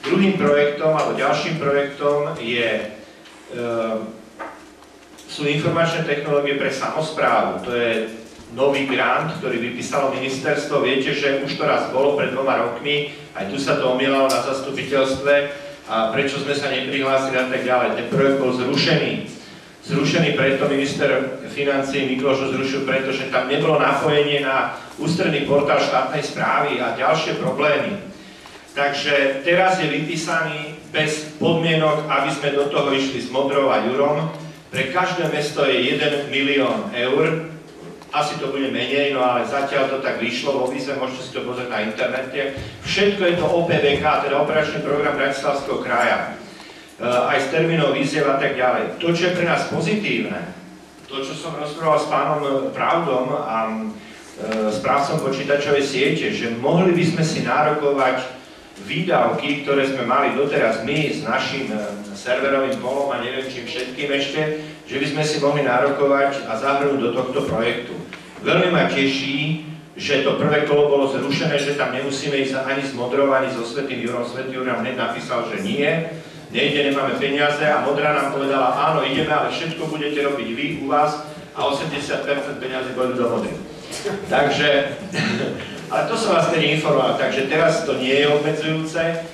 Druhým projektom, alebo ďalším projektom sú informačné technológie pre samosprávu. To je nový grant, ktorý vypísalo ministerstvo. Viete, že už to raz bolo pred 2 rokmi, aj tu sa to omielalo na zastupiteľstve a prečo sme sa neprihlásili a tak ďalej. Ten projekt bol zrušený. Zrušený preto minister financií Mikloš ho zrušil, pretože tam nebolo napojenie na ústredný portál štátnej správy a ďalšie problémy. Takže teraz je vypísaný bez podmienok, aby sme do toho išli s Modrou a Jurom. Pre každé mesto je 1 milión eur. Asi to bude menej, no ale zatiaľ to tak vyšlo vo výzve, môžete si to pozrieť na internete. Všetko je to OPVK, teda operačný program Bratislavského kraja. Aj s termínov výziev a tak ďalej. To, čo je pre nás pozitívne, to, čo som rozprával s pánom Pravdom a správcom počítačovej siete, že mohli by sme si nárokovať výdavky, ktoré sme mali doteraz my s našim serverovým polom a neviem čím všetkým ešte, že by sme si mohli nárokovať a zahrnúť do tohto projektu. Veľmi ma teší, že to prvé kolo bolo zrušené, že tam nemusíme ísť ani s Modrou, ani so Svätým Jurom. Svätý Jur nám hneď napísal, že nie, nejde, nemáme peniaze a Modrá nám povedala, áno, ideme, ale všetko budete robiť vy u vás a 80% peniazy pôjdu do Modry. Takže, ale to som vás tedy informoval, takže teraz to nie je obmedzujúce.